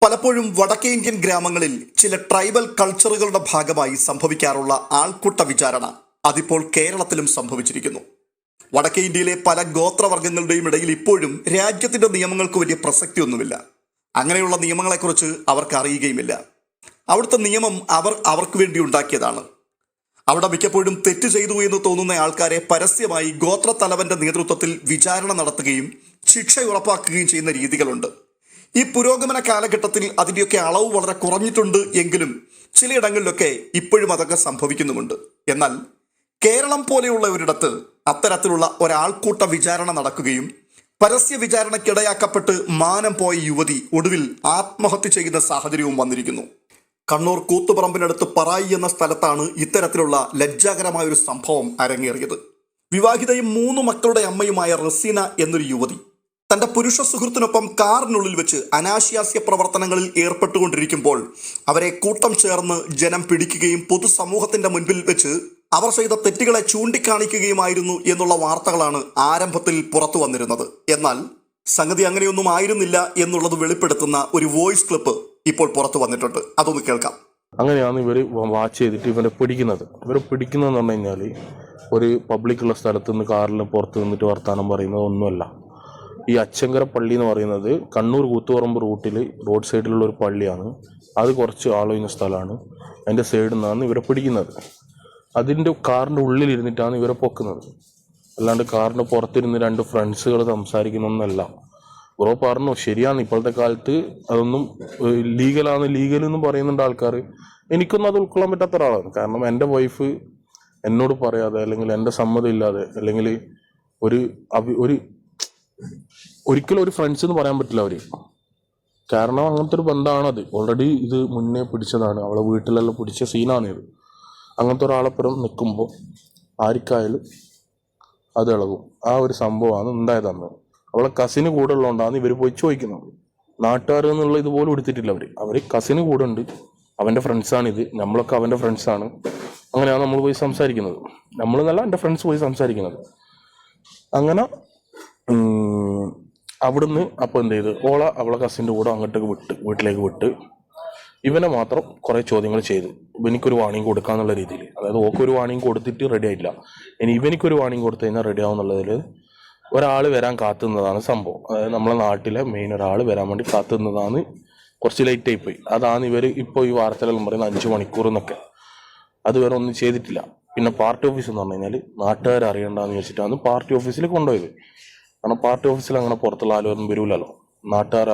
പലപ്പോഴും വടക്കേ ഇന്ത്യൻ ഗ്രാമങ്ങളിൽ ചില ട്രൈബൽ കൾച്ചറുകളുടെ ഭാഗമായി സംഭവിക്കാറുള്ള ആൾക്കൂട്ട വിചാരണ അതിപ്പോൾ കേരളത്തിലും സംഭവിച്ചിരിക്കുന്നു. വടക്കേ ഇന്ത്യയിലെ പല ഗോത്രവർഗ്ഗങ്ങളുടെയും ഇടയിൽ ഇപ്പോഴും രാജ്യത്തിന്റെ നിയമങ്ങൾക്ക് വലിയ പ്രസക്തിയൊന്നുമില്ല. അങ്ങനെയുള്ള നിയമങ്ങളെക്കുറിച്ച് അവർക്ക് അറിയുകയുമില്ല. അവിടുത്തെ നിയമം അവർക്ക് വേണ്ടി ഉണ്ടാക്കിയതാണ്. അവിടെ മിക്കപ്പോഴും തെറ്റ് ചെയ്തു എന്ന് തോന്നുന്ന ആൾക്കാരെ പരസ്യമായി ഗോത്രത്തലവന്റെ നേതൃത്വത്തിൽ വിചാരണ നടത്തുകയും ശിക്ഷ ഉറപ്പാക്കുകയും ചെയ്യുന്ന രീതികളുണ്ട്. ഈ പുരോഗമന കാലഘട്ടത്തിൽ അതിൻ്റെയൊക്കെ അളവ് വളരെ കുറഞ്ഞിട്ടുണ്ട് എങ്കിലും ചിലയിടങ്ങളിലൊക്കെ ഇപ്പോഴും അതൊക്കെ സംഭവിക്കുന്നുമുണ്ട്. എന്നാൽ കേരളം പോലെയുള്ള ഒരിടത്ത് അത്തരത്തിലുള്ള ഒരാൾക്കൂട്ട വിചാരണ നടക്കുകയും പരസ്യ വിചാരണയ്ക്കിടയാക്കപ്പെട്ട് മാനം പോയ യുവതി ഒടുവിൽ ആത്മഹത്യ ചെയ്യുന്ന സാഹചര്യവും വന്നിരിക്കുന്നു. കണ്ണൂർ കൂത്തുപറമ്പിനടുത്ത് പറായി എന്ന സ്ഥലത്താണ് ഇത്തരത്തിലുള്ള ലജ്ജാകരമായ ഒരു സംഭവം അരങ്ങേറിയത്. വിവാഹിതയും 3 മക്കളുടെ അമ്മയുമായ റസീന എന്നൊരു യുവതി തന്റെ പുരുഷ സുഹൃത്തിനൊപ്പം കാറിനുള്ളിൽ വെച്ച് അനാശാസ്യ പ്രവർത്തനങ്ങളിൽ ഏർപ്പെട്ടുകൊണ്ടിരിക്കുമ്പോൾ അവരെ കൂട്ടം ചേർന്ന് ജനം പിടിക്കുകയും പൊതുസമൂഹത്തിന്റെ മുൻപിൽ വെച്ച് അവർ ചെയ്ത തെറ്റുകളെ ചൂണ്ടിക്കാണിക്കുകയുമായിരുന്നു എന്നുള്ള വാർത്തകളാണ് ആരംഭത്തിൽ പുറത്തു വന്നിരുന്നത്. എന്നാൽ സംഗതി അങ്ങനെയൊന്നും ആയിരുന്നില്ല എന്നുള്ളത് വെളിപ്പെടുത്തുന്ന ഒരു വോയിസ് ക്ലിപ്പ് ഇപ്പോൾ പുറത്തു വന്നിട്ടുണ്ട്. അതൊന്ന് കേൾക്കാം. അങ്ങനെയാണ് ഇവർ വാച്ച് ചെയ്തിട്ട് ഇവരെ പിടിക്കുന്നതെന്ന് പറഞ്ഞു കഴിഞ്ഞാൽ ഒരു പബ്ലിക്കുള്ള സ്ഥലത്ത് നിന്ന് കാറിൽ പുറത്ത് നിന്നിട്ട് വർത്താനം പറയുന്നത് ഒന്നുമല്ല. ഈ അച്ചങ്കര പള്ളി എന്ന് പറയുന്നത് കണ്ണൂർ കൂത്തുപറമ്പ് റോഡ് സൈഡിലുള്ള ഒരു പള്ളിയാണ്. അത് കുറച്ച് ആളൊഴിഞ്ഞ സ്ഥലമാണ്. അതിൻ്റെ സൈഡിൽ നിന്നാണ് ഇവരെ പിടിക്കുന്നത്. അതിൻ്റെ കാറിൻ്റെ ഉള്ളിലിരുന്നിട്ടാണ് ഇവരെ പൊക്കുന്നത്. അല്ലാണ്ട് കാറിൻ്റെ പുറത്തിരുന്ന് 2 ഫ്രണ്ട്സുകൾ സംസാരിക്കുന്നൊന്നല്ല. ബ്രോ പറഞ്ഞു ശരിയാണ്, ഇപ്പോഴത്തെ കാലത്ത് അതൊന്നും ലീഗലെന്ന് പറയുന്നുണ്ട് ആൾക്കാർ. എനിക്കൊന്നും അത് ഉൾക്കൊള്ളാൻ പറ്റാത്ത ഒരാളാണ്. കാരണം എൻ്റെ വൈഫ് എന്നോട് പറയാതെ അല്ലെങ്കിൽ എൻ്റെ സമ്മതം ഇല്ലാതെ അല്ലെങ്കിൽ ഒരിക്കലും ഒരു ഫ്രണ്ട്സ് എന്ന് പറയാൻ പറ്റില്ല അവർ. കാരണം അങ്ങനത്തെ ഒരു ബന്ധമാണത്. ഓൾറെഡി ഇത് മുന്നേ പിടിച്ചതാണ്. അവളെ വീട്ടിലെല്ലാം പിടിച്ച സീനാണിത്. അങ്ങനത്തെ ഒരാളെപ്പുറം നിൽക്കുമ്പോൾ ആർക്കായാലും അത് ഇളകും. ആ ഒരു സംഭവമാണ് ഉണ്ടായതെന്ന്. അവളെ കസിന് കൂടെ ഉള്ളതുകൊണ്ടാണ് ഇവർ പോയി ചോദിക്കുന്നത്. നാട്ടുകാർ എന്നുള്ള ഇതുപോലെ എടുത്തിട്ടില്ല. അവർ കസിന് കൂടെ ഉണ്ട്, അവൻ്റെ ഫ്രണ്ട്സാണിത്, നമ്മളൊക്കെ അവൻ്റെ ഫ്രണ്ട്സാണ്. അങ്ങനെയാണ് നമ്മൾ പോയി സംസാരിക്കുന്നത്. നമ്മളെന്നല്ല, എൻ്റെ ഫ്രണ്ട്സ് പോയി സംസാരിക്കുന്നത്. അങ്ങനെ അവിടുന്ന് അപ്പോൾ എന്ത് ചെയ്ത് അവളെ കസിൻ്റെ കൂടെ വീട്ടിലേക്ക് വിട്ട് ഇവനെ മാത്രം കുറേ ചോദ്യങ്ങൾ ചെയ്ത് ഇവനിക്കൊരു വാണിംഗ് കൊടുക്കാന്നുള്ള രീതിയിൽ. അതായത് ഓക്കൊരു വാണിംഗ് കൊടുത്തിട്ട് റെഡി ആയില്ല, ഇനി ഇവനിക്കൊരു വാണിംഗ് കൊടുത്തു കഴിഞ്ഞാൽ റെഡി ആവുന്നുള്ളതിൽ ഒരാൾ വരാൻ കാത്തുന്നതാണ് സംഭവം. അതായത് നമ്മളെ നാട്ടിലെ മെയിൻ ഒരാൾ വരാൻ വേണ്ടി കാത്തുന്നതാണ്. കുറച്ച് ലേറ്റായി പോയി. അതാണ് ഇവർ ഇപ്പോൾ ഈ വാർത്തകളെല്ലാം പറയുന്നത് 5 മണിക്കൂർ എന്നൊക്കെ. അത് വേറെ ഒന്നും ചെയ്തിട്ടില്ല. പിന്നെ പാർട്ടി ഓഫീസ് എന്ന് പറഞ്ഞു കഴിഞ്ഞാൽ നാട്ടുകാർ അറിയണ്ടെന്ന് വെച്ചിട്ടാണ് പാർട്ടി ഓഫീസിൽ കൊണ്ടുപോയത്. കാരണം പാർട്ടി ഓഫീസിൽ അങ്ങനെ പുറത്തുള്ള ആരും വരില്ലല്ലോ. നാട്ടുകാർ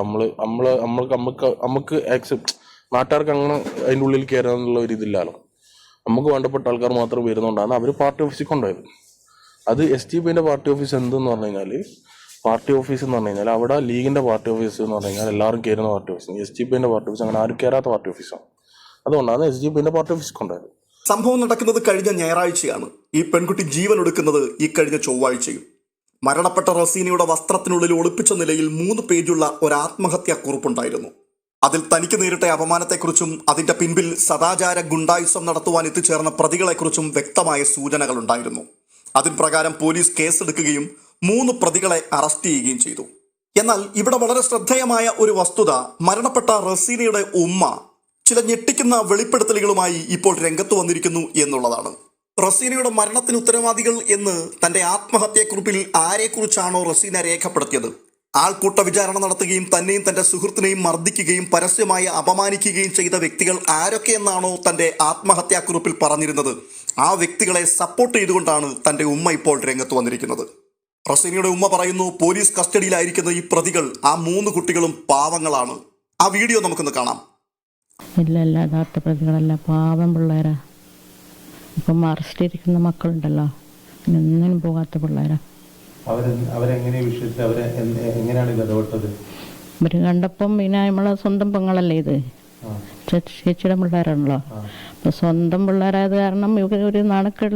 നമുക്ക് ആക്സെപ്റ്റ്, നാട്ടുകാർക്ക് അങ്ങനെ അതിൻ്റെ ഉള്ളിൽ കയറാനുള്ള ഒരു ഇതില്ലല്ലോ. നമുക്ക് വേണ്ടപ്പെട്ട ആൾക്കാർ മാത്രം വരുന്നതുകൊണ്ടാണ് അവർ പാർട്ടി ഓഫീസിൽ കൊണ്ടുപോയത്. അത് SDPന്റെ പാർട്ടി ഓഫീസ് എന്തെന്ന് പറഞ്ഞു കഴിഞ്ഞാൽ, പാർട്ടി ഓഫീസ് എന്ന് പറഞ്ഞു കഴിഞ്ഞാൽ അവിടെ ലീഗിന്റെ പാർട്ടി ഓഫീസ് എന്ന് പറഞ്ഞു കഴിഞ്ഞാൽ എല്ലാവരും കയറുന്ന പാർട്ടി ഓഫീസ്. SDPന്റെ പാർട്ടി ഓഫീസ് അങ്ങനെ ആരും കയറാത്ത പാർട്ടി ഓഫീസാണ്. അതുകൊണ്ടാണ് SDPന്റെ പാർട്ടി ഓഫീസ് കൊണ്ടുപോയത്. സംഭവം നടക്കുന്നത് കഴിഞ്ഞ ഞായറാഴ്ചയാണ്. ഈ പെൺകുട്ടി ജീവൻ ഒടുക്കുന്നത് ഈ കഴിഞ്ഞ ചൊവ്വാഴ്ചയും. മരണപ്പെട്ട റസീനയുടെ വസ്ത്രത്തിനുള്ളിൽ ഒളിപ്പിച്ച നിലയിൽ 3 പേജുള്ള ഒരു ആത്മഹത്യാ കുറിപ്പുണ്ടായിരുന്നു. അതിൽ തനിക്ക് നേരിട്ട അപമാനത്തെക്കുറിച്ചും അതിന്റെ പിൻപിൽ സദാചാര ഗുണ്ടായുസം നടത്തുവാൻ എത്തിച്ചേർന്ന പ്രതികളെക്കുറിച്ചും വ്യക്തമായ സൂചനകളുണ്ടായിരുന്നു. അതിൻ പ്രകാരം പോലീസ് കേസെടുക്കുകയും 3 പ്രതികളെ അറസ്റ്റ് ചെയ്യുകയും ചെയ്തു. എന്നാൽ ഇവിടെ വളരെ ശ്രദ്ധേയമായ ഒരു വസ്തുത, മരണപ്പെട്ട റസീനയുടെ ഉമ്മ ചില ഞെട്ടിക്കുന്ന വെളിപ്പെടുത്തലുകളുമായി ഇപ്പോൾ രംഗത്ത് വന്നിരിക്കുന്നു എന്നുള്ളതാണ്. റസീനയുടെ മരണത്തിന് ഉത്തരവാദികൾ എന്ന് തന്റെ ആത്മഹത്യാക്കുറിപ്പിൽ ആരെക്കുറിച്ചാണോ റസീന രേഖപ്പെടുത്തിയത്, ആൾക്കൂട്ട വിചാരണ നടത്തുകയും തന്നെയും തന്റെ സുഹൃത്തിനെയും മർദ്ദിക്കുകയും പരസ്യമായി അപമാനിക്കുകയും ചെയ്ത വ്യക്തികൾ ആരൊക്കെയെന്നാണോ തന്റെ ആത്മഹത്യാക്കുറിപ്പിൽ പറഞ്ഞിരുന്നത്, ആ വ്യക്തികളെ സപ്പോർട്ട് ചെയ്തുകൊണ്ടാണ് തന്റെ ഉമ്മ ഇപ്പോൾ രംഗത്ത് വന്നിരിക്കുന്നത്. റസീനയുടെ ഉമ്മ പറയുന്നു, പോലീസ് കസ്റ്റഡിയിലായിരിക്കുന്ന ഈ പ്രതികൾ, ആ 3 കുട്ടികളും പാവങ്ങളാണ്. ആ വീഡിയോ നമുക്കൊന്ന് കാണാം. ഇല്ല, യഥാർത്ഥ പ്രതികളല്ല, പാവം പിള്ളേരാ. ഇപ്പം അറസ്റ്റ് ചെയ്തിരിക്കുന്ന മക്കളുണ്ടല്ലോ, ഒന്നിനും പോകാത്ത പിള്ളേരാ. ഇവർ കണ്ടപ്പം പിന്നെ നമ്മളെ സ്വന്തം പെങ്ങളല്ലേ ഇത്, ചേച്ചിയുടെ പിള്ളേരാണല്ലോ. അപ്പോൾ സ്വന്തം പിള്ളേരായത് കാരണം ഇവർ ഒരു നാണക്കേട്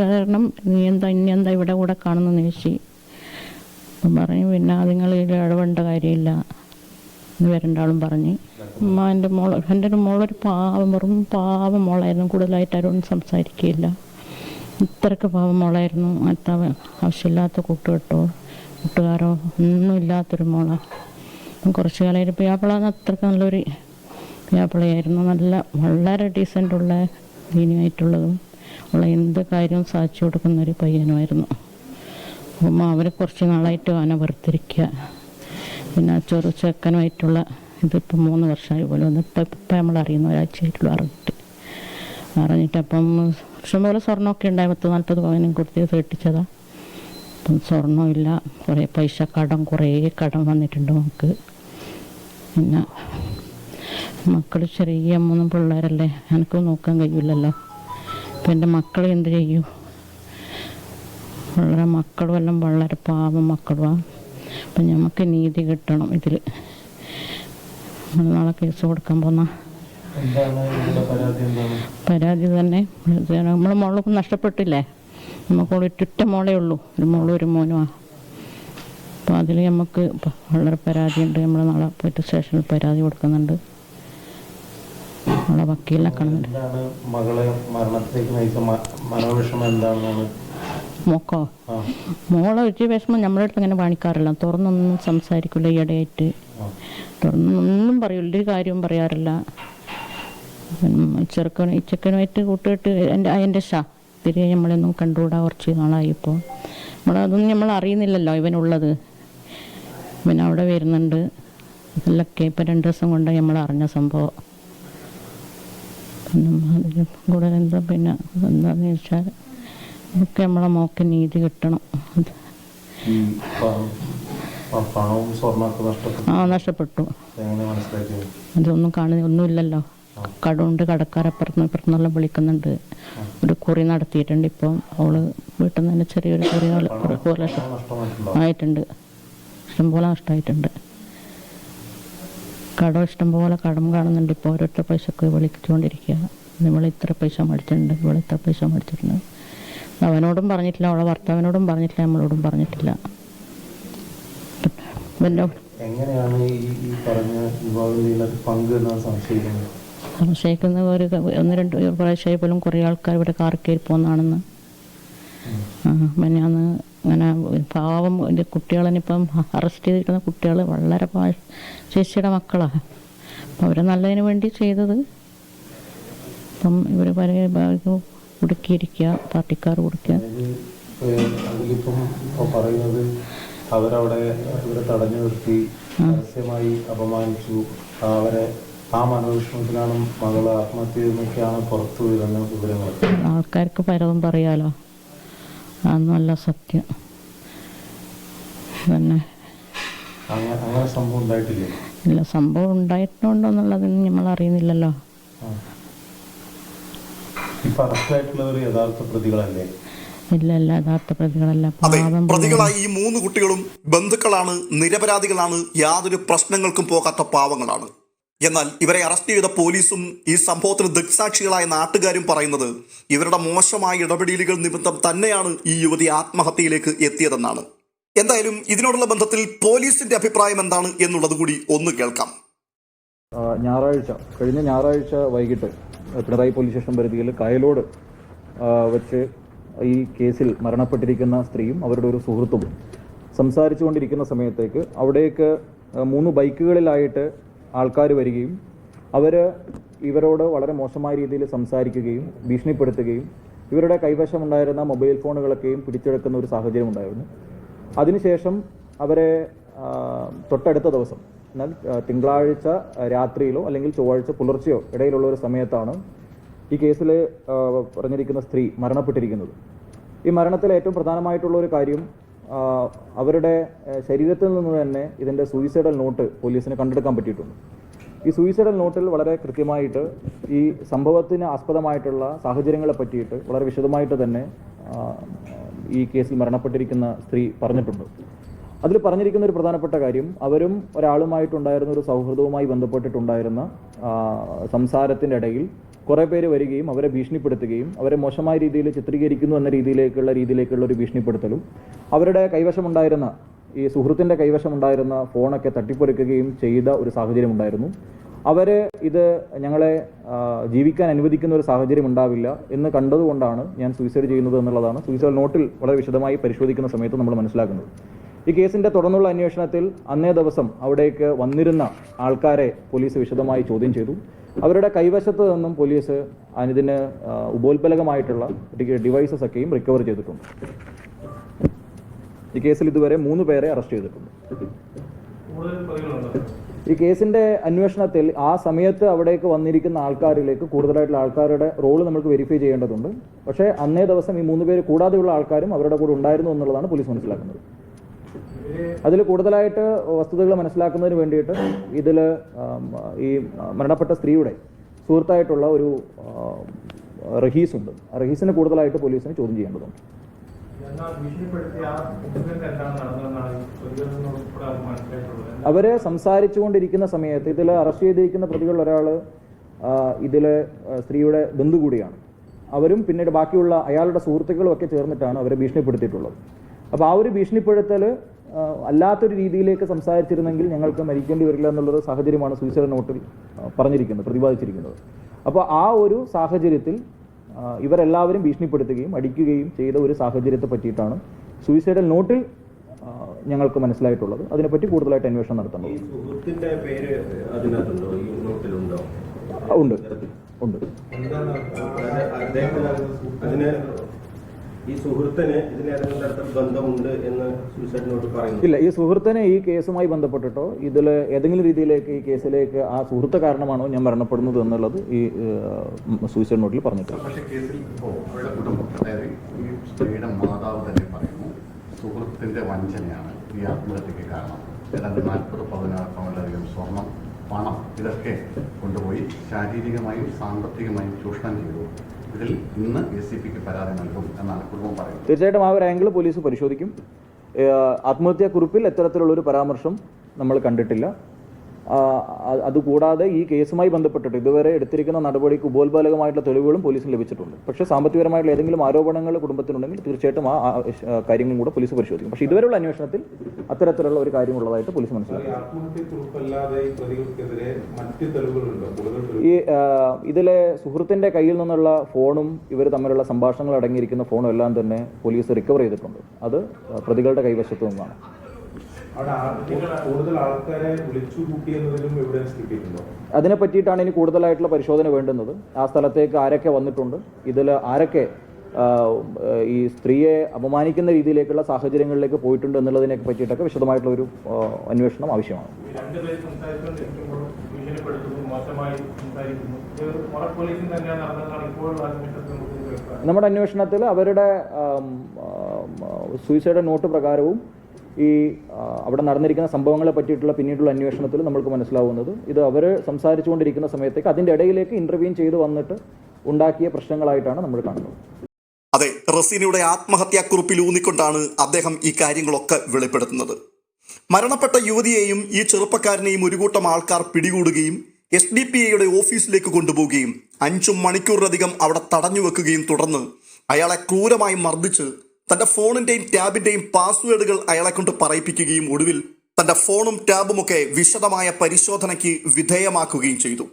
കാരണം ഇനി എന്താ ഇവിടെ കൂടെ കാണുന്നെന്ന് ചോദിച്ചു. അപ്പം പറഞ്ഞു പിന്നെ നിങ്ങൾ ഇതിൽ ഇടപെടേണ്ട കാര്യമില്ല എന്ന് രണ്ടാളും പറഞ്ഞ്. എൻ്റെ ഒരു മോളൊരു വെറും പാവം മോളായിരുന്നു. കൂടുതലായിട്ട് ആരും സംസാരിക്കുകയില്ല. ഇത്രയ്ക്ക് പാവം മോളായിരുന്നു. ആവശ്യമില്ലാത്ത കൂട്ടുകാരോ ഒന്നുമില്ലാത്തൊരു മോളാണ്. കുറച്ച് കാലമായിട്ട് പിയാപ്പിള അത്രയ്ക്ക് നല്ലൊരു പിയാപ്പിളയായിരുന്നു. വളരെ ഡീസൻ്റുള്ള ദീനിയായിട്ടുള്ളതും ഉള്ള എന്ത് കാര്യവും സാധിച്ചു കൊടുക്കുന്നൊരു പയ്യനുമായിരുന്നു. അപ്പം അവർ കുറച്ച് നാളായിട്ട് അവനെ വെറുത്തിരിക്കുക. പിന്നെ ചെക്കനുമായിട്ടുള്ള ഇതിപ്പോൾ 3 വർഷമായി പോലും ഒന്ന് ഇപ്പം നമ്മൾ അറിയുന്ന ഒരാഴ്ചയായിട്ടുള്ളൂ അറിഞ്ഞിട്ട് അപ്പം ഇഷ്ടംപോലെ സ്വർണ്ണമൊക്കെ ഉണ്ടായി. 40 പവനും കൊടുത്ത് കെട്ടിച്ചതാണ്. അപ്പം സ്വർണ്ണമില്ല, കുറേ പൈസ കുറേ കടം വന്നിട്ടുണ്ട് നമുക്ക്. പിന്നെ മക്കൾ ചെറിയ 3 പിള്ളേരല്ലേ, എനിക്ക് നോക്കാൻ കഴിയില്ലല്ലോ. അപ്പം എൻ്റെ മക്കളെ എന്ത് ചെയ്യൂ? മക്കളും എല്ലാം വളരെ പാവം മക്കളുമാണ്. അപ്പം നമുക്ക് നീതി കിട്ടണം. ഇതിൽ നാളെ കേസ് കൊടുക്കാൻ പോകുന്ന പരാതി തന്നെ നമ്മൾ മോളൊക്കെ നഷ്ടപ്പെട്ടില്ലേ. നമുക്ക് ഒറ്റ മോളേ ഉള്ളൂ, ഒരു മോളും ഒരു മോനുമാണ്. അപ്പോൾ അതിൽ നമുക്ക് വളരെ പരാതിയുണ്ട്. നമ്മൾ നാളെ പോയിട്ട് സ്റ്റേഷനിൽ പരാതി കൊടുക്കുന്നുണ്ട്. നമ്മളെ വക്കീലിനെ കാണുന്നുണ്ട്. മോക്കോ മോളെ ഒരു വിഷമം നമ്മളെ അടുത്ത് ഇങ്ങനെ കാണിക്കാറില്ല. തുറന്നൊന്നും സംസാരിക്കില്ല. ഈയിടെയായിട്ട് തുറന്നൊന്നും പറയില്ല, ഒരു കാര്യവും പറയാറില്ല. ചെക്കനുമായിട്ട് കൂട്ടിയിട്ട് എൻ്റെ തിരികെ നമ്മളൊന്നും കണ്ടുകൂടാ കുറച്ച് നാളായി. ഇപ്പോൾ നമ്മളതൊന്നും നമ്മൾ അറിയുന്നില്ലല്ലോ ഇവനുള്ളത്. ഇവൻ അവിടെ വരുന്നുണ്ട്. ഇതൊക്കെ ഇപ്പം 2 ദിവസം കൊണ്ട് നമ്മൾ അറിഞ്ഞ സംഭവം. പിന്നെ അതിൽ കൂടെ എന്താണെന്ന് വെച്ചാൽ ഒക്കെ നമ്മളെ മോക്ക് നീതി കിട്ടണം. നഷ്ടപ്പെട്ടു. അതൊന്നും ഒന്നുമില്ലല്ലോ. കടമുണ്ട്, കടക്കാരപ്പുറത്തുനിന്ന് ഇപ്പുറത്തുനിന്നെല്ലാം വിളിക്കുന്നുണ്ട്. ഒരു കുറി നടത്തിയിട്ടുണ്ട്. ഇപ്പം അവള് വീട്ടിൽ നിന്ന് തന്നെ ചെറിയൊരു കുറി 4 ലക്ഷം ആയിട്ടുണ്ട്. ഇഷ്ടംപോലെ നഷ്ടമായിട്ടുണ്ട്. കടം ഇഷ്ടംപോലെ കടം കാണുന്നുണ്ട്. ഇപ്പോൾ ഓരോരുത്തർ പൈസക്ക് വിളിച്ചുകൊണ്ടിരിക്കുക. നമ്മൾ ഇത്ര പൈസ മേടിച്ചിട്ടുണ്ട്, ഇവിടെ ഇത്ര പൈസ മേടിച്ചിട്ടുണ്ട്. അവനോടും പറഞ്ഞിട്ടില്ല, അവളെ ഭർത്താവിനോടും പറഞ്ഞിട്ടില്ല, നമ്മളോടും പറഞ്ഞിട്ടില്ല. എങ്ങനെയാണ് ഈ പറഞ്ഞ സംശയിക്കുന്ന ഒരു 1-2 പ്രാവശ്യമായി പോലും കുറേ ആൾക്കാർ ഇവിടെ കാർ കയറി പോകുന്നതാണെന്ന്. മിനിഞ്ഞാന്ന് അങ്ങനെ പാവം എൻ്റെ കുട്ടികളെന്നിപ്പം അറസ്റ്റ് ചെയ്തിരിക്കുന്ന കുട്ടികൾ വളരെ ചേച്ചിയുടെ മക്കളാണ്. അപ്പം അവരെ നല്ലതിന് വേണ്ടി ചെയ്തത്. അപ്പം ഇവർ കുടുക്കിയിരിക്കുക, പാർട്ടിക്കാർ കൊടുക്കുക. അതിലിപ്പം പറയുന്നത് അവരവിടെ ഇവരെ തടഞ്ഞു നിർത്തി രഹസ്യമായി അപമാനിച്ചു. അവരെ ആ മനോവിഷമത്തിലാണ് മകൾ ആത്മഹത്യ ചെയ്തെന്നൊക്കെയാണ് പുറത്തു വരുന്ന വിവരങ്ങൾ. ആൾക്കാർക്ക് പലതും പറയാലോ, അതൊന്നുമല്ല സത്യം തന്നെ. അങ്ങനെ സംഭവം ഉണ്ടായിട്ടില്ലേ? ഇല്ല, സംഭവം ഉണ്ടായിട്ടുണ്ടോ എന്നുള്ളതൊന്നും നമ്മൾ അറിയുന്നില്ലല്ലോ. ഇപ്പൊ അറസ്റ്റായിട്ടുള്ളവർ യഥാർത്ഥ പ്രതികളല്ലേ? ഇല്ല, യഥാർത്ഥ പ്രതികളല്ല. അതെ, പ്രതികളായ ഈ 3 കുട്ടികളും ബന്ധുക്കളാണ്, നിരപരാധികളാണ്, യാതൊരു പ്രശ്നങ്ങൾക്കും പോകാത്ത പാവങ്ങളാണ്. എന്നാൽ ഇവരെ അറസ്റ്റ് ചെയ്ത പോലീസും ഈ സംഭവത്തിന് ദൃക്സാക്ഷികളായ നാട്ടുകാരും പറയുന്നത് ഇവരുടെ മോശമായ ഇടപെടലുകൾ നിമിത്തം തന്നെയാണ് ഈ യുവതി ആത്മഹത്യയിലേക്ക് എത്തിയതെന്നാണ്. എന്തായാലും ഇതിനോടുള്ള ബന്ധത്തിൽ പോലീസിന്റെ അഭിപ്രായം എന്താണ് എന്നുള്ളത് കൂടി ഒന്ന് കേൾക്കാം. കഴിഞ്ഞ ഞായറാഴ്ച വൈകിട്ട് പിണറായി പോലീസ് സ്റ്റേഷൻ പരിധിയിൽ കായലോട് വെച്ച് ഈ കേസിൽ മരണപ്പെട്ടിരിക്കുന്ന സ്ത്രീയും അവരുടെ ഒരു സുഹൃത്തും സംസാരിച്ചുകൊണ്ടിരിക്കുന്ന സമയത്തേക്ക് അവിടേക്ക് 3 ബൈക്കുകളിലായിട്ട് ആൾക്കാർ വരികയും ഇവരോട് വളരെ മോശമായ രീതിയിൽ സംസാരിക്കുകയും ഭീഷണിപ്പെടുത്തുകയും ഇവരുടെ കൈവശമുണ്ടായിരുന്ന മൊബൈൽ ഫോണുകളൊക്കെയും പിടിച്ചെടുക്കുന്ന ഒരു സാഹചര്യം ഉണ്ടായിരുന്നു. അതിനുശേഷം അവരെ തൊട്ടടുത്ത ദിവസം, എന്നാൽ തിങ്കളാഴ്ച രാത്രിയിലോ അല്ലെങ്കിൽ ചൊവ്വാഴ്ച പുലർച്ചെയോ ഇടയിലുള്ള ഒരു സമയത്താണ് ഈ കേസിൽ പറഞ്ഞിരിക്കുന്ന സ്ത്രീ മരണപ്പെട്ടിരിക്കുന്നത്. ഈ മരണത്തിൽ ഏറ്റവും പ്രധാനമായിട്ടുള്ള ഒരു കാര്യം, അവരുടെ ശരീരത്തിൽ നിന്ന് തന്നെ ഇതിൻ്റെ സൂയിസൈഡൽ നോട്ട് പോലീസിന് കണ്ടെടുക്കാൻ പറ്റിയിട്ടുണ്ട്. ഈ സൂയിസൈഡൽ നോട്ടിൽ വളരെ കൃത്യമായിട്ട് ഈ സംഭവത്തിന് ആസ്പദമായിട്ടുള്ള സാഹചര്യങ്ങളെ പറ്റിയിട്ട് വളരെ വിശദമായിട്ട് തന്നെ ഈ കേസിൽ മരണപ്പെട്ടിരിക്കുന്ന സ്ത്രീ പറഞ്ഞിട്ടുണ്ട്. അതിൽ പറഞ്ഞിരിക്കുന്ന ഒരു പ്രധാനപ്പെട്ട കാര്യം, അവരും ഒരാളുമായിട്ടുണ്ടായിരുന്ന ഒരു സൗഹൃദവുമായി ബന്ധപ്പെട്ടിട്ടുണ്ടായിരുന്ന സംസാരത്തിൻ്റെ ഇടയിൽ കുറേ പേര് വരികയും അവരെ ഭീഷണിപ്പെടുത്തുകയും അവരെ മോശമായ രീതിയിൽ ചിത്രീകരിക്കുന്നു എന്ന രീതിയിലേക്കുള്ള ഒരു ഭീഷണിപ്പെടുത്തലും, അവരുടെ കൈവശമുണ്ടായിരുന്ന ഈ സുഹൃത്തിൻ്റെ കൈവശമുണ്ടായിരുന്ന ഫോണൊക്കെ തട്ടിപ്പറിക്കുകയും ചെയ്ത ഒരു സാഹചര്യം ഉണ്ടായിരുന്നു. ഇത് ഞങ്ങളെ ജീവിക്കാൻ അനുവദിക്കുന്ന ഒരു സാഹചര്യം ഉണ്ടാവില്ല എന്ന് കണ്ടതുകൊണ്ടാണ് ഞാൻ സൂയിസൈഡ് ചെയ്യുന്നത് എന്നുള്ളതാണ് സൂയിസൈഡ് നോട്ടിൽ വളരെ വിശദമായി പരിശോധിക്കുന്ന സമയത്ത് നമ്മൾ മനസ്സിലാക്കുന്നത്. ഈ കേസിൻ്റെ തുടർന്നുള്ള അന്വേഷണത്തിൽ അന്നേ ദിവസം അവിടേക്ക് വന്നിരുന്ന ആൾക്കാരെ പോലീസ് വിശദമായി ചോദ്യം ചെയ്തു. അവരുടെ കൈവശത്ത് നിന്നും പോലീസ് ഇതിന് ഉപോത്ബലകമായിട്ടുള്ള ഡിവൈസസ് ഒക്കെയും റിക്കവർ ചെയ്തിട്ടുണ്ട്. ഈ കേസിൽ ഇതുവരെ 3 പേരെ അറസ്റ്റ് ചെയ്തിട്ടുണ്ട്. ഈ കേസിൻ്റെ അന്വേഷണത്തിൽ ആ സമയത്ത് അവിടേക്ക് വന്നിരിക്കുന്ന ആൾക്കാരിലേക്ക് കൂടുതലായിട്ടുള്ള ആൾക്കാരുടെ റോള് നമുക്ക് വെരിഫൈ ചെയ്യേണ്ടതുണ്ട്. പക്ഷേ അന്നേ ദിവസം ഈ 3 പേര് കൂടാതെയുള്ള ആൾക്കാരും അവരുടെ കൂടെ ഉണ്ടായിരുന്നു എന്നുള്ളതാണ് പോലീസ് മനസ്സിലാക്കുന്നത്. അതിൽ കൂടുതലായിട്ട് വസ്തുതകൾ മനസ്സിലാക്കുന്നതിന് വേണ്ടിയിട്ട് ഇതിൽ ഈ മരണപ്പെട്ട സ്ത്രീയുടെ സുഹൃത്തായിട്ടുള്ള ഒരു റഹീസ് ഉണ്ട്. ആ റഹീസിനെ കൂടുതലായിട്ട് പോലീസിന് ചോദ്യം ചെയ്യേണ്ടതുണ്ട്. അവരെ സംസാരിച്ചുകൊണ്ടിരിക്കുന്ന സമയത്ത് ഇതിൽ അറസ്റ്റ് ചെയ്തിരിക്കുന്ന പ്രതികളിൽ ഒരാൾ ഇതിൽ സ്ത്രീയുടെ ബന്ധു കൂടിയാണ്. അവരും പിന്നീട് ബാക്കിയുള്ള അയാളുടെ സുഹൃത്തുക്കളും ഒക്കെ ചേർന്നിട്ടാണ് അവരെ ഭീഷണിപ്പെടുത്തിയിട്ടുള്ളത്. അപ്പോൾ ആ ഒരു ഭീഷണിപ്പെടുത്തൽ അല്ലാത്തൊരു രീതിയിലേക്ക് സംസാരിച്ചിരുന്നെങ്കിൽ ഞങ്ങൾക്ക് മരിക്കേണ്ടി വരില്ല എന്നുള്ളൊരു സാഹചര്യമാണ് സൂയിസൈഡ് നോട്ടിൽ പറഞ്ഞിരിക്കുന്നത്, പ്രതിപാദിച്ചിരിക്കുന്നത്. അപ്പോൾ ആ ഒരു സാഹചര്യത്തിൽ ഇവരെല്ലാവരും ഭീഷണിപ്പെടുത്തുകയും അടിക്കുകയും ചെയ്ത ഒരു സാഹചര്യത്തെ പറ്റിയിട്ടാണ് സൂയിസൈഡൽ നോട്ടിൽ ഞങ്ങൾക്ക് മനസ്സിലായിട്ടുള്ളത്. അതിനെപ്പറ്റി കൂടുതലായിട്ട് അന്വേഷണം നടത്തുന്നത്. ഉണ്ട് ഉണ്ട്. ഈ സുഹൃത്തിന് ഇതിനേതെങ്കിലും തരത്തിൽ ബന്ധമുണ്ട് എന്ന് സൂയിസൈഡ് നോട്ട് പറയുന്നു? ഇല്ല, ഈ സുഹൃത്തിനെ ഈ കേസുമായി ബന്ധപ്പെട്ടിട്ടോ ഇതിൽ ഏതെങ്കിലും രീതിയിലേക്ക് ഈ കേസിലേക്ക് ആ സുഹൃത്ത് കാരണമാണോ ഞാൻ മരണപ്പെടുന്നത് എന്നുള്ളത് ഈ സൂയിസൈഡ് നോട്ടിൽ പറഞ്ഞിട്ടില്ല. പക്ഷേ കേസിൽ ഇപ്പോൾ അവരുടെ കുടുംബം, അതായത് ഈ സ്ത്രീയുടെ മാതാവ് തന്നെ പറയുന്നു സുഹൃത്തിൻ്റെ വഞ്ചനയാണ് ഈ ആത്മഹത്യക്ക് കാരണം. ഏതാണ്ട് 40 പവനിലധികം സ്വർണം, പണം ഇതൊക്കെ കൊണ്ടുപോയി ശാരീരികമായും സാമ്പത്തികമായും ചൂഷണം ചെയ്തു. ഇതിൽ ഇന്ന് ACPക്ക് പരാതി നൽകും എന്നാണ് കുടുംബം പറയുന്നത്. തീർച്ചയായിട്ടും ആ ഒരു ആംഗിൾ പോലീസ് പരിശോധിക്കും. ആത്മഹത്യാക്കുറിപ്പിൽ എത്തരത്തിലുള്ളൊരു പരാമർശം നമ്മൾ കണ്ടിട്ടില്ല. അതുകൂടാതെ ഈ കേസുമായി ബന്ധപ്പെട്ടിട്ട് ഇതുവരെ എടുത്തിരിക്കുന്ന നടപടിക്ക് ഉപോത്ബലകമായിട്ടുള്ള തെളിവുകളും പോലീസിന് ലഭിച്ചിട്ടുണ്ട്. പക്ഷേ സാമ്പത്തികപരമായിട്ടുള്ള ഏതെങ്കിലും ആരോപണങ്ങൾ കുടുംബത്തിനുണ്ടെങ്കിൽ തീർച്ചയായിട്ടും ആ കാര്യങ്ങളും കൂടെ പോലീസ് പരിശോധിക്കും. പക്ഷേ ഇതുവരെയുള്ള അന്വേഷണത്തിൽ അത്തരത്തിലുള്ള ഒരു കാര്യമുള്ളതായിട്ട് പോലീസ് മനസ്സിലാക്കി. ഈ ഇതിലെ സുഹൃത്തിൻ്റെ കയ്യിൽ നിന്നുള്ള ഫോണും ഇവർ തമ്മിലുള്ള സംഭാഷണങ്ങൾ അടങ്ങിയിരിക്കുന്ന ഫോണും എല്ലാം തന്നെ പോലീസ് റിക്കവർ ചെയ്തിട്ടുണ്ട്. അത് പ്രതികളുടെ കൈവശത്തു നിന്നാണ്. അതിനെ പറ്റിയിട്ടാണ് ഇനി കൂടുതലായിട്ടുള്ള പരിശോധന വേണ്ടുന്നത്. ആ സ്ഥലത്തേക്ക് ആരൊക്കെ വന്നിട്ടുണ്ട്, ഇതിൽ ആരൊക്കെ ഈ സ്ത്രീയെ അപമാനിക്കുന്ന രീതിയിലേക്കുള്ള സാഹചര്യങ്ങളിലേക്ക് പോയിട്ടുണ്ട് എന്നുള്ളതിനെ പറ്റിയിട്ടൊക്കെ വിശദമായിട്ടുള്ള ഒരു അന്വേഷണം ആവശ്യമാണ്. നമ്മുടെ അന്വേഷണത്തിൽ അവരുടെ സൂയിസൈഡ് നോട്ട് പ്രകാരവും ഈ അവിടെ നടന്നിരിക്കുന്ന സംഭവങ്ങളെ പറ്റിയിട്ടുള്ള പിന്നീടുള്ള അന്വേഷണത്തിൽ നമുക്ക് മനസ്സിലാവുന്നത് ഇത് അവർ സംസാരിച്ചുകൊണ്ടിരിക്കുന്ന സമയത്തേക്ക് അതിൻ്റെ ഇടയിലേക്ക് ഇൻ്റർവ്യൂ ചെയ്ത് വന്നിട്ട് ഉണ്ടാക്കിയ പ്രശ്നങ്ങളായിട്ടാണ് നമ്മൾ കാണുന്നത്. അതെ, റസീനയുടെ ആത്മഹത്യാക്കുറിപ്പിൽ ഊന്നിക്കൊണ്ടാണ് അദ്ദേഹം ഈ കാര്യങ്ങളൊക്കെ വെളിപ്പെടുത്തുന്നത്. മരണപ്പെട്ട യുവതിയെയും ഈ ചെറുപ്പക്കാരനെയും ഒരു കൂട്ടം ആൾക്കാർ പിടികൂടുകയും SDPIയുടെ ഓഫീസിലേക്ക് കൊണ്ടുപോവുകയും 5 മണിക്കൂറിലധികം അവിടെ തടഞ്ഞു വെക്കുകയും തുടർന്ന് അയാളെ ക്രൂരമായി മർദ്ദിച്ച് തൻ്റെ ഫോണിൻ്റെയും ടാബിൻ്റെയും പാസ്വേഡുകൾ അയാളെ കൊണ്ട് പറയിപ്പിക്കുകയും ഒടുവിൽ തൻ്റെ ഫോണും ടാബുമൊക്കെ വിശദമായ പരിശോധനയ്ക്ക് വിധേയമാക്കുകയും ചെയ്തു.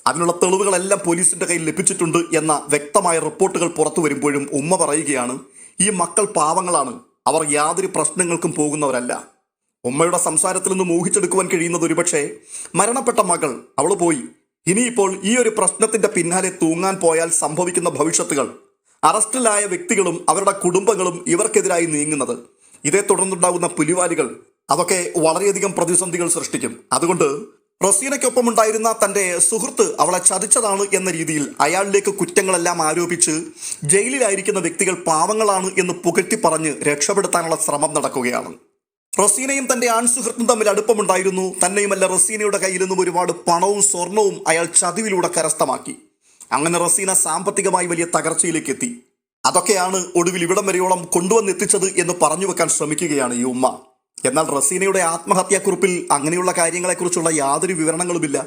അതിനുള്ള തെളിവുകളെല്ലാം പോലീസിൻ്റെ കയ്യിൽ ലഭിച്ചിട്ടുണ്ട് എന്ന വ്യക്തമായ റിപ്പോർട്ടുകൾ പുറത്തു വരുമ്പോഴും ഉമ്മ പറയുകയാണ്, ഈ മക്കൾ പാവങ്ങളാണ്, അവർ യാതൊരു പ്രശ്നങ്ങൾക്കും പോകുന്നവരല്ല. ഉമ്മയുടെ സംസാരത്തിൽ നിന്ന് മോഹിച്ചെടുക്കുവാൻ കഴിയുന്നത് ഒരുപക്ഷെ മരണപ്പെട്ട മകൾ അവൾ പോയി, ഇനിയിപ്പോൾ ഈ ഒരു പ്രശ്നത്തിൻ്റെ പിന്നാലെ തൂങ്ങാൻ പോയാൽ സംഭവിക്കുന്ന ഭവിഷ്യത്തുകൾ, അറസ്റ്റിലായ വ്യക്തികളും അവരുടെ കുടുംബങ്ങളും ഇവർക്കെതിരായി നീങ്ങുന്നത്, ഇതേ തുടർന്നുണ്ടാകുന്ന പുലിവാലുകൾ, അതൊക്കെ വളരെയധികം പ്രതിസന്ധികൾ സൃഷ്ടിക്കും. അതുകൊണ്ട് റസീനയ്ക്കൊപ്പം ഉണ്ടായിരുന്ന തൻ്റെ സുഹൃത്ത് അവളെ ചതിച്ചതാണ് എന്ന രീതിയിൽ അയാളിലേക്ക് കുറ്റങ്ങളെല്ലാം ആരോപിച്ച് ജയിലിലായിരിക്കുന്ന വ്യക്തികൾ പാവങ്ങളാണ് എന്ന് പുകഴ്ത്തി പറഞ്ഞ് രക്ഷപ്പെടുത്താനുള്ള ശ്രമം നടക്കുകയാണ്. റസീനയും തൻ്റെ ആൺസുഹൃത്തും തമ്മിൽ അടുപ്പമുണ്ടായിരുന്നു. തന്നെയുമല്ല, റസീനയുടെ കയ്യിൽ നിന്നും ഒരുപാട് പണവും സ്വർണവും അയാൾ ചതിവിലൂടെ കരസ്ഥമാക്കി. അങ്ങനെ റസീന സാമ്പത്തികമായി വലിയ തകർച്ചയിലേക്ക് എത്തി. അതൊക്കെയാണ് ഒടുവിൽ ഇവിടം വരെയോളം കൊണ്ടുവന്നെത്തിച്ചത് എന്ന് പറഞ്ഞു വെക്കാൻ ശ്രമിക്കുകയാണ് ഈ ഉമ്മ. എന്നാൽ റസീനയുടെ ആത്മഹത്യാക്കുറിപ്പിൽ അങ്ങനെയുള്ള കാര്യങ്ങളെക്കുറിച്ചുള്ള യാതൊരു വിവരണങ്ങളുമില്ല.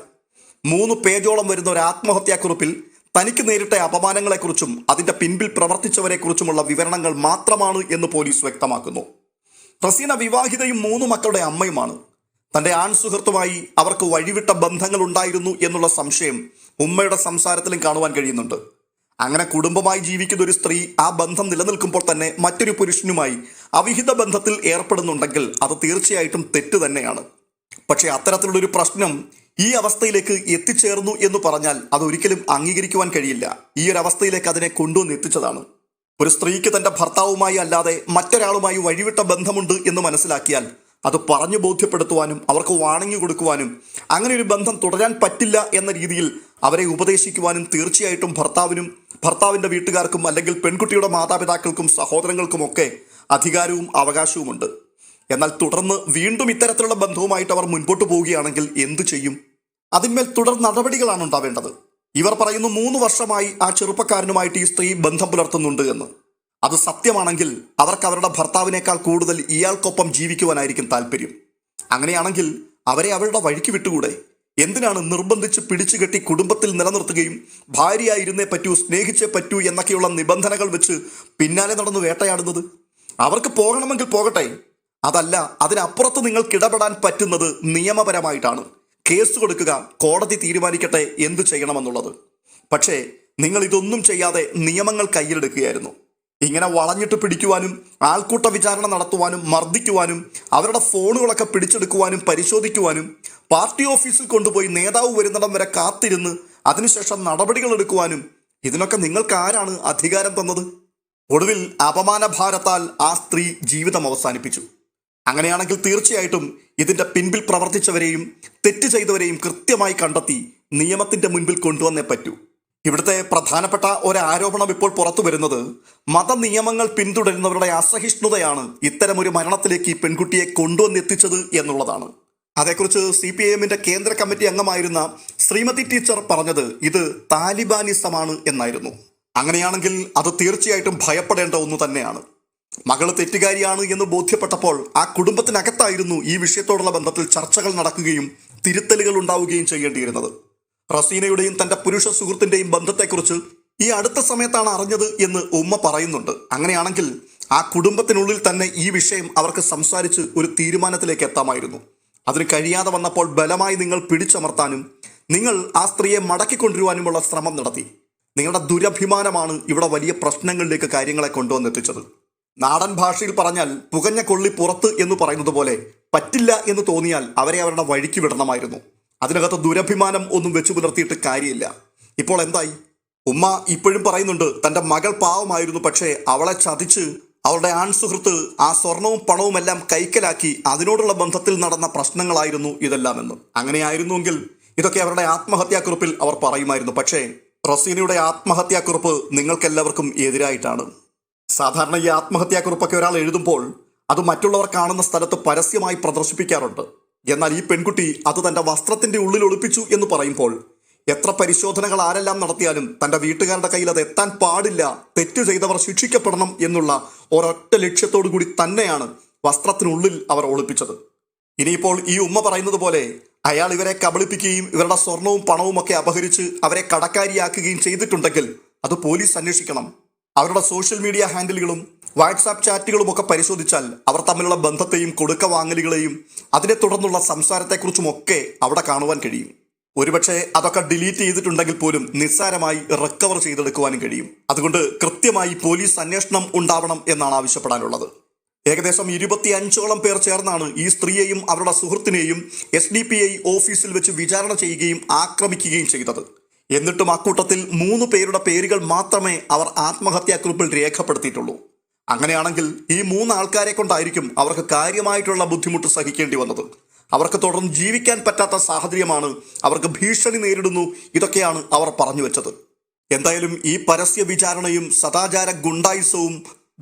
3 പേജോളം വരുന്ന ഒരു ആത്മഹത്യാക്കുറിപ്പിൽ തനിക്ക് നേരിട്ട അപമാനങ്ങളെക്കുറിച്ചും അതിൻ്റെ പിൻപിൽ പ്രവർത്തിച്ചവരെക്കുറിച്ചുമുള്ള വിവരണങ്ങൾ മാത്രമാണ് എന്ന് പോലീസ് വ്യക്തമാക്കുന്നു. റസീന വിവാഹിതയും 3 മക്കളുടെ അമ്മയുമാണ്. തൻ്റെ ആൺസുഹൃത്തുമായി അവർക്ക് വഴിവിട്ട ബന്ധങ്ങൾ ഉണ്ടായിരുന്നു എന്നുള്ള സംശയം ഉമ്മയുടെ സംസാരത്തിലും കാണുവാൻ കഴിയുന്നുണ്ട്. അങ്ങനെ കുടുംബമായി ജീവിക്കുന്ന ഒരു സ്ത്രീ ആ ബന്ധം നിലനിൽക്കുമ്പോൾ തന്നെ മറ്റൊരു പുരുഷനുമായി അവിഹിത ബന്ധത്തിൽ ഏർപ്പെടുന്നുണ്ടെങ്കിൽ അത് തീർച്ചയായിട്ടും തെറ്റ് തന്നെയാണ്. പക്ഷേ അത്തരത്തിലുള്ളൊരു പ്രശ്നം ഈ അവസ്ഥയിലേക്ക് എത്തിച്ചേർന്നു എന്ന് പറഞ്ഞാൽ അതൊരിക്കലും അംഗീകരിക്കുവാൻ കഴിയില്ല. ഈ ഒരു അവസ്ഥയിലേക്ക് അതിനെ കൊണ്ടുവന്ന് എത്തിച്ചതാണ്. ഒരു സ്ത്രീക്ക് തൻ്റെ ഭർത്താവുമായി അല്ലാതെ മറ്റൊരാളുമായി വഴിവിട്ട ബന്ധമുണ്ട് എന്ന് മനസ്സിലാക്കിയാൽ അത് പറഞ്ഞു ബോധ്യപ്പെടുത്തുവാനും അവർക്ക് വാണിംഗ് കൊടുക്കുവാനും അങ്ങനെ ഒരു ബന്ധം തുടരാൻ പറ്റില്ല എന്ന രീതിയിൽ അവരെ ഉപദേശിക്കുവാനും തീർച്ചയായിട്ടും ഭർത്താവിൻ്റെ വീട്ടുകാർക്കും അല്ലെങ്കിൽ പെൺകുട്ടിയുടെ മാതാപിതാക്കൾക്കും സഹോദരങ്ങൾക്കുമൊക്കെ അധികാരവും അവകാശവുമുണ്ട്. എന്നാൽ തുടർന്ന് വീണ്ടും ഇത്തരത്തിലുള്ള ബന്ധവുമായിട്ട് അവർ മുൻപോട്ട് പോവുകയാണെങ്കിൽ എന്തു ചെയ്യും? അതിന്മേൽ തുടർ നടപടികളാണ് ഉണ്ടാവേണ്ടത്. ഇവർ പറയുന്നു 3 വർഷമായി ആ ചെറുപ്പക്കാരനുമായിട്ട് ഈ സ്ത്രീ ബന്ധം പുലർത്തുന്നുണ്ട് എന്ന്. അത് സത്യമാണെങ്കിൽ അവർക്ക് അവരുടെ ഭർത്താവിനേക്കാൾ കൂടുതൽ ഇയാൾക്കൊപ്പം ജീവിക്കുവാനായിരിക്കും താല്പര്യം. അങ്ങനെയാണെങ്കിൽ അവരെ അവരുടെ വഴിക്ക് വിട്ടുകൂടെ? എന്തിനാണ് നിർബന്ധിച്ച് പിടിച്ചുകെട്ടി കുടുംബത്തിൽ നിലനിർത്തുകയും ഭാര്യയായിരുന്നേ പറ്റൂ, സ്നേഹിച്ചേ പറ്റൂ എന്നൊക്കെയുള്ള നിബന്ധനകൾ വെച്ച് പിന്നാലെ നടന്ന് വേട്ടയാടുന്നത്? അവർക്ക് പോകണമെങ്കിൽ പോകട്ടെ. അതല്ല, അതിനപ്പുറത്ത് നിങ്ങൾക്ക് ഇടപെടാൻ പറ്റുന്നത് നിയമപരമായിട്ടാണ്. കേസ് കൊടുക്കുക, കോടതി തീരുമാനിക്കട്ടെ എന്തു ചെയ്യണമെന്നുള്ളത്. പക്ഷേ നിങ്ങൾ ഇതൊന്നും ചെയ്യാതെ നിയമങ്ങൾ കയ്യിലെടുക്കുകയായിരുന്നു. ഇങ്ങനെ വളഞ്ഞിട്ട് പിടിക്കുവാനും ആൾക്കൂട്ട വിചാരണ നടത്തുവാനും മർദ്ദിക്കുവാനും അവരുടെ ഫോണുകളൊക്കെ പിടിച്ചെടുക്കുവാനും പരിശോധിക്കുവാനും പാർട്ടി ഓഫീസിൽ കൊണ്ടുപോയി നേതാവ് വരുന്നിടം വരെ കാത്തിരുന്ന് അതിനുശേഷം നടപടികൾ എടുക്കുവാനും ഇതിനൊക്കെ നിങ്ങൾക്ക് ആരാണ് അധികാരം തന്നത്? ഒടുവിൽ അപമാനഭാരത്താൽ ആ സ്ത്രീ ജീവിതം അവസാനിപ്പിച്ചു. അങ്ങനെയാണെങ്കിൽ തീർച്ചയായിട്ടും ഇതിൻ്റെ പിൻപിൽ പ്രവർത്തിച്ചവരെയും തെറ്റ് ചെയ്തവരെയും കൃത്യമായി കണ്ടെത്തി നിയമത്തിൻ്റെ മുൻപിൽ കൊണ്ടുവന്നേ പറ്റൂ. ഇവിടുത്തെ പ്രധാനപ്പെട്ട ഒരു ആരോപണം ഇപ്പോൾ പുറത്തു വരുന്നത് മതനിയമങ്ങൾ പിന്തുടരുന്നവരുടെ അസഹിഷ്ണുതയാണ് ഇത്തരമൊരു മരണത്തിലേക്ക് ഈ പെൺകുട്ടിയെ കൊണ്ടുവന്നെത്തിച്ചത് എന്നുള്ളതാണ്. അതേക്കുറിച്ച് CPIMന്റെ കേന്ദ്ര കമ്മിറ്റി അംഗമായിരുന്ന ശ്രീമതി ടീച്ചർ പറഞ്ഞത് ഇത് താലിബാനിസമാണ് എന്നായിരുന്നു. അങ്ങനെയാണെങ്കിൽ അത് തീർച്ചയായിട്ടും ഭയപ്പെടേണ്ട ഒന്ന് തന്നെയാണ്. മകള് തെറ്റുകാരിയാണ് എന്ന് ബോധ്യപ്പെട്ടപ്പോൾ ആ കുടുംബത്തിനകത്തായിരുന്നു ഈ വിഷയത്തോടുള്ള ബന്ധത്തിൽ ചർച്ചകൾ നടക്കുകയും തിരുത്തലുകൾ ഉണ്ടാവുകയും ചെയ്യേണ്ടിയിരുന്നത്. റസീനയുടെയും തൻ്റെ പുരുഷ സുഹൃത്തിൻ്റെയും ബന്ധത്തെക്കുറിച്ച് ഈ അടുത്ത സമയത്താണ് അറിഞ്ഞത് എന്ന് ഉമ്മ പറയുന്നുണ്ട്. അങ്ങനെയാണെങ്കിൽ ആ കുടുംബത്തിനുള്ളിൽ തന്നെ ഈ വിഷയം അവർക്ക് സംസാരിച്ച് ഒരു തീരുമാനത്തിലേക്ക് എത്താമായിരുന്നു. അതിന് കഴിയാതെ വന്നപ്പോൾ ബലമായി നിങ്ങൾ പിടിച്ചമർത്താനും നിങ്ങൾ ആ സ്ത്രീയെ മടക്കിക്കൊണ്ടുവരുവാനുമുള്ള ശ്രമം നടത്തി. നിങ്ങളുടെ ദുരഭിമാനമാണ് ഇവിടെ വലിയ പ്രശ്നങ്ങളിലേക്ക് കാര്യങ്ങളെ കൊണ്ടുവന്നെത്തിച്ചത്. നാടൻ ഭാഷയിൽ പറഞ്ഞാൽ പുകഞ്ഞ കൊള്ളി പുറത്ത് എന്ന് പറയുന്നത് പോലെ പറ്റില്ല എന്ന് തോന്നിയാൽ അവരെ അവരുടെ വഴിക്ക് വിടണമായിരുന്നു. അതിനകത്ത് ദുരഭിമാനം ഒന്നും വെച്ചു പുലർത്തിയിട്ട് കാര്യമില്ല. ഇപ്പോൾ എന്തായി? ഉമ്മ ഇപ്പോഴും പറയുന്നുണ്ട് തൻ്റെ മകൾ പാവമായിരുന്നു, പക്ഷേ അവളെ ചതിച്ച് അവളുടെ ആൺസുഹൃത്ത് ആ സ്വർണവും പണവും എല്ലാം കൈക്കലാക്കി അതിനോടുള്ള ബന്ധത്തിൽ നടന്ന പ്രശ്നങ്ങളായിരുന്നു ഇതെല്ലാമെന്ന്. അങ്ങനെയായിരുന്നുവെങ്കിൽ ഇതൊക്കെ അവരുടെ ആത്മഹത്യാക്കുറിപ്പിൽ അവർ പറയുമായിരുന്നു. പക്ഷേ റസീനയുടെ ആത്മഹത്യാക്കുറിപ്പ് നിങ്ങൾക്കെല്ലാവർക്കും എതിരായിട്ടാണ്. സാധാരണ ഈ ആത്മഹത്യാക്കുറിപ്പൊക്കെ ഒരാൾ എഴുതുമ്പോൾ അത് മറ്റുള്ളവർ കാണുന്ന സ്ഥലത്ത് പരസ്യമായി പ്രദർശിപ്പിക്കാറുണ്ട്. എന്നാൽ ഈ പെൺകുട്ടി അത് തൻ്റെ വസ്ത്രത്തിൻ്റെ ഉള്ളിൽ ഒളിപ്പിച്ചു എന്ന് പറയുമ്പോൾ എത്ര പരിശോധനകൾ ആരെല്ലാം നടത്തിയാലും തൻ്റെ വീട്ടുകാരുടെ കയ്യിൽ അത് എത്താൻ പാടില്ല, തെറ്റ് ചെയ്തവർ ശിക്ഷിക്കപ്പെടണം എന്നുള്ള ഒരൊറ്റ ലക്ഷ്യത്തോടു കൂടി തന്നെയാണ് വസ്ത്രത്തിനുള്ളിൽ അവർ ഒളിപ്പിച്ചത്. ഇനിയിപ്പോൾ ഈ ഉമ്മ പറയുന്നത് പോലെ അയാൾ ഇവരെ കബളിപ്പിക്കുകയും ഇവരുടെ സ്വർണവും പണവും ഒക്കെ അപഹരിച്ച് അവരെ കടക്കാരിയാക്കുകയും ചെയ്തിട്ടുണ്ടെങ്കിൽ അത് പോലീസ് അന്വേഷിക്കണം. അവരുടെ സോഷ്യൽ മീഡിയ ഹാൻഡിലുകളും വാട്സാപ്പ് ചാറ്റുകളും ഒക്കെ പരിശോധിച്ചാൽ അവർ തമ്മിലുള്ള ബന്ധത്തെയും കൊടുക്ക വാങ്ങലുകളെയും അതിനെ തുടർന്നുള്ള സംസാരത്തെക്കുറിച്ചുമൊക്കെ അവിടെ കാണുവാൻ കഴിയും. ഒരുപക്ഷെ അതൊക്കെ ഡിലീറ്റ് ചെയ്തിട്ടുണ്ടെങ്കിൽ പോലും നിസ്സാരമായി റിക്കവർ ചെയ്തെടുക്കുവാനും കഴിയും. അതുകൊണ്ട് കൃത്യമായി പോലീസ് അന്വേഷണം ഉണ്ടാവണം എന്നാണ് ആവശ്യപ്പെടാനുള്ളത്. ഏകദേശം 25ഓളം പേർ ചേർന്നാണ് ഈ സ്ത്രീയെയും അവരുടെ സുഹൃത്തിനെയും SDPI ഓഫീസിൽ വെച്ച് വിചാരണ ചെയ്യുകയും ആക്രമിക്കുകയും ചെയ്തത്. എന്നിട്ടും അക്കൂട്ടത്തിൽ 3 പേരുടെ പേരുകൾ മാത്രമേ അവർ ആത്മഹത്യാക്കുറിപ്പിൽ രേഖപ്പെടുത്തിയിട്ടുള്ളൂ. അങ്ങനെയാണെങ്കിൽ ഈ 3 ആൾക്കാരെ കൊണ്ടായിരിക്കും അവർക്ക് കാര്യമായിട്ടുള്ള ബുദ്ധിമുട്ട് സഹിക്കേണ്ടി വന്നത്. അവർക്ക് തുടർന്ന് ജീവിക്കാൻ പറ്റാത്ത സാഹചര്യമാണ്, അവർക്ക് ഭീഷണി നേരിടുന്നു, ഇതൊക്കെയാണ് അവർ പറഞ്ഞു വെച്ചത്. എന്തായാലും ഈ പരസ്യ വിചാരണയും സദാചാര ഗുണ്ടായുസവും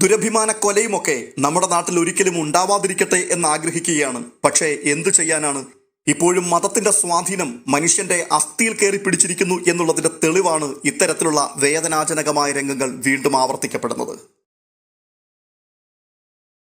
ദുരഭിമാന കൊലയുമൊക്കെ നമ്മുടെ നാട്ടിൽ ഒരിക്കലും ഉണ്ടാവാതിരിക്കട്ടെ എന്ന് ആഗ്രഹിക്കുകയാണ്. പക്ഷേ എന്തു ചെയ്യാനാണ്? ഇപ്പോഴും മതത്തിന്റെ സ്വാധീനം മനുഷ്യന്റെ അസ്ഥിയിൽ കയറി പിടിച്ചിരിക്കുന്നു എന്നുള്ളതിന്റെ തെളിവാണ് ഇത്തരത്തിലുള്ള വേദനാജനകമായ രംഗങ്ങൾ വീണ്ടും ആവർത്തിക്കപ്പെടുന്നത്.